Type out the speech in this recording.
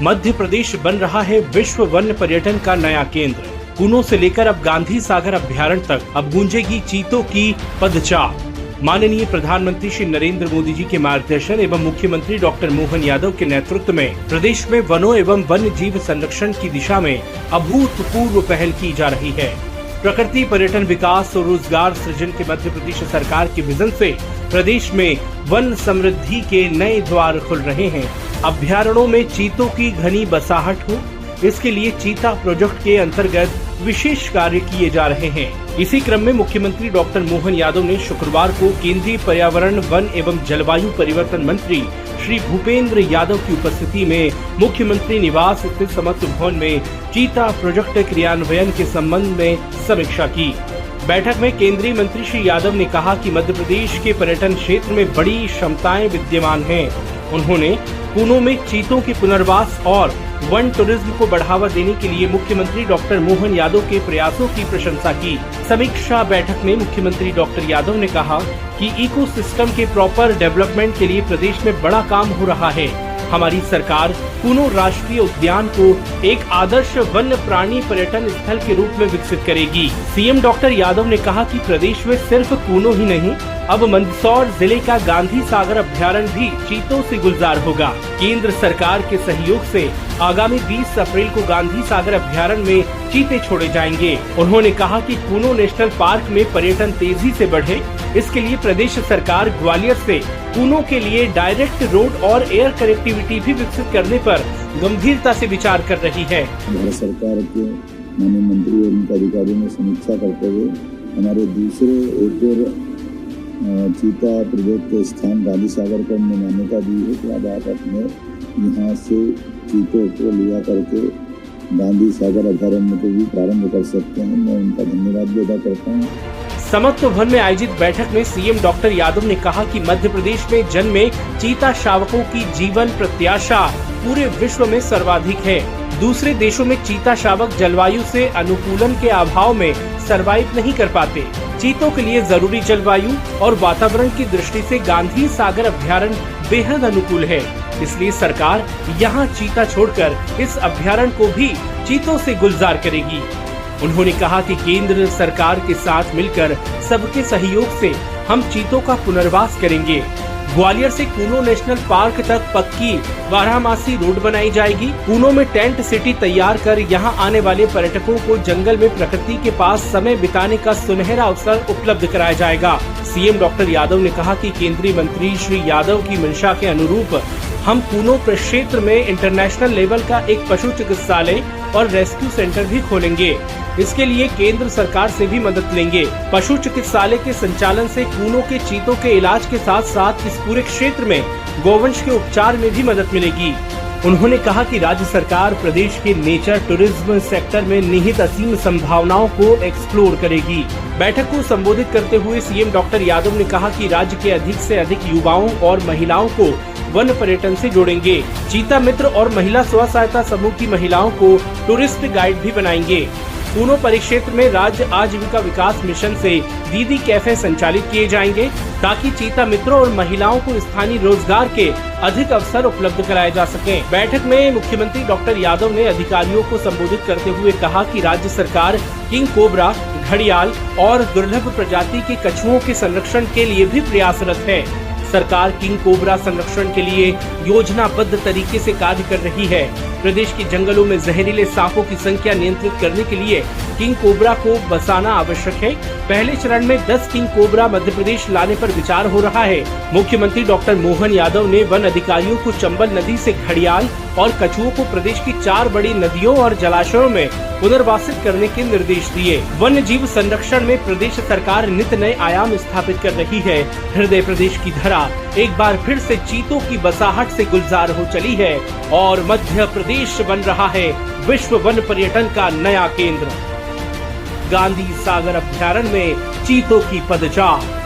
मध्य प्रदेश बन रहा है विश्व वन्य पर्यटन का नया केंद्र। कूनो से लेकर अब गांधी सागर अभ्यारण्य तक अब गूंजेगी चीतों की पदचाल। माननीय प्रधानमंत्री श्री नरेंद्र मोदी जी के मार्गदर्शन एवं मुख्यमंत्री डॉक्टर मोहन यादव के नेतृत्व में प्रदेश में वनों एवं वन्य जीव संरक्षण की दिशा में अभूतपूर्व पहल की जा रही है। प्रकृति पर्यटन विकास और रोजगार सृजन के मध्य प्रदेश सरकार के विजन से प्रदेश में वन समृद्धि के नए द्वार खुल रहे हैं। अभ्यारण्यों में चीतों की घनी बसाहट हो, इसके लिए चीता प्रोजेक्ट के अंतर्गत विशेष कार्य किए जा रहे हैं। इसी क्रम में मुख्यमंत्री डॉक्टर मोहन यादव ने शुक्रवार को केंद्रीय पर्यावरण, वन एवं जलवायु परिवर्तन मंत्री श्री भूपेंद्र यादव की उपस्थिति में मुख्यमंत्री निवास स्थित समत्व भवन में चीता प्रोजेक्ट क्रियान्वयन के संबंध में समीक्षा की। बैठक में केंद्रीय मंत्री श्री यादव ने कहा कि मध्य प्रदेश के पर्यटन क्षेत्र में बड़ी क्षमताएं विद्यमान हैं। उन्होंने कूनो में चीतों के पुनर्वास और वन टूरिज्म को बढ़ावा देने के लिए मुख्यमंत्री डॉक्टर मोहन यादव के प्रयासों की प्रशंसा की। समीक्षा बैठक में मुख्यमंत्री डॉक्टर यादव ने कहा कि इकोसिस्टम के प्रॉपर डेवलपमेंट के लिए प्रदेश में बड़ा काम हो रहा है। हमारी सरकार कूनो राष्ट्रीय उद्यान को एक आदर्श वन्य प्राणी पर्यटन स्थल के रूप में विकसित करेगी। सीएम डॉक्टर यादव ने कहा कि प्रदेश में सिर्फ कूनो ही नहीं, अब मंदसौर जिले का गांधी सागर अभ्यारण्य भी चीतों से गुलजार होगा। केंद्र सरकार के सहयोग से आगामी 20 अप्रैल को गांधी सागर अभ्यारण्य में चीते छोड़े जाएंगे। उन्होंने कहा कि कूनो नेशनल पार्क में पर्यटन तेजी से बढ़े, इसके लिए प्रदेश सरकार ग्वालियर से कूनो के लिए डायरेक्ट रोड और एयर कनेक्टिविटी भी विकसित करने पर गंभीरता से विचार कर रही है। भारत सरकार के माननीय मंत्री और उनके अधिकारियों ने समीक्षा करते हुए हमारे दूसरे एक और चीता प्रोजेक्ट के स्थान गांधी सागर को हमने मान्यता दी है कि अब आप अपने यहाँ से चीतों को लिया करके गांधी सागर अभ्यारण्य को भी प्रारंभ कर सकते हैं। मैं उनका धन्यवाद भी अदा करता हूँ। समत्व भवन में आयोजित बैठक में सीएम डॉक्टर यादव ने कहा कि मध्य प्रदेश में जन्मे चीता शावकों की जीवन प्रत्याशा पूरे विश्व में सर्वाधिक है। दूसरे देशों में चीता शावक जलवायु से अनुकूलन के अभाव में सरवाइव नहीं कर पाते। चीतों के लिए जरूरी जलवायु और वातावरण की दृष्टि से गांधी सागर अभ्यारण्य बेहद अनुकूल है। इसलिए सरकार यहाँ चीता छोड़कर इस अभ्यारण्य को भी चीतों से गुलजार करेगी। उन्होंने कहा कि केंद्र सरकार के साथ मिलकर सबके सहयोग से हम चीतों का पुनर्वास करेंगे। ग्वालियर से कूनो नेशनल पार्क तक पक्की 12मासी रोड बनाई जाएगी। कूनो में टेंट सिटी तैयार कर यहां आने वाले पर्यटकों को जंगल में प्रकृति के पास समय बिताने का सुनहरा अवसर उपलब्ध कराया जाएगा। सीएम डॉक्टर यादव ने कहा कि केंद्रीय मंत्री श्री यादव की मंशा के अनुरूप हम कूनो प्रक्षेत्र में इंटरनेशनल लेवल का एक पशु चिकित्सालय और रेस्क्यू सेंटर भी खोलेंगे। इसके लिए केंद्र सरकार से भी मदद लेंगे। पशु चिकित्सालय के संचालन से कूनो के चीतों के इलाज के साथ साथ इस पूरे क्षेत्र में गोवंश के उपचार में भी मदद मिलेगी। उन्होंने कहा कि राज्य सरकार प्रदेश के नेचर टूरिज्म सेक्टर में निहित असीम संभावनाओं को एक्सप्लोर करेगी। बैठक को संबोधित करते हुए सीएम डॉक्टर यादव ने कहा कि राज्य के अधिक से अधिक युवाओं और महिलाओं को वन पर्यटन से जोड़ेंगे। चीता मित्र और महिला स्व सहायता समूह की महिलाओं को टूरिस्ट गाइड भी बनाएंगे। कूनो परिक्षेत्र में राज्य आजीविका विकास मिशन से दीदी कैफे संचालित किए जाएंगे ताकि चीता मित्रों और महिलाओं को स्थानीय रोजगार के अधिक अवसर उपलब्ध कराए जा सकें। बैठक में मुख्यमंत्री डॉक्टर यादव ने अधिकारियों को संबोधित करते हुए कहा कि राज्य सरकार किंग कोबरा, घड़ियाल और दुर्लभ प्रजाति के कछुओं के संरक्षण के लिए भी प्रयासरत है। सरकार किंग कोबरा संरक्षण के लिए योजनाबद्ध तरीके से कार्य कर रही है। प्रदेश के जंगलों में जहरीले सांपों की संख्या नियंत्रित करने के लिए किंग कोबरा को बसाना आवश्यक है। पहले चरण में 10 किंग कोबरा मध्य प्रदेश लाने पर विचार हो रहा है। मुख्यमंत्री डॉक्टर मोहन यादव ने वन अधिकारियों को चंबल नदी से घड़ियाल और कछुओं को प्रदेश की 4 बड़ी नदियों और जलाशयों में पुनर्वासित करने के निर्देश दिए। वन्य जीव संरक्षण में प्रदेश सरकार नित नए आयाम स्थापित कर रही है। हृदय प्रदेश की धरा एक बार फिर से चीतों की बसाहट से गुलजार हो चली है और मध्य प्रदेश बन रहा है विश्व वन पर्यटन का नया केंद्र। गांधी सागर अभ्यारण्य में चीतों की पदचार।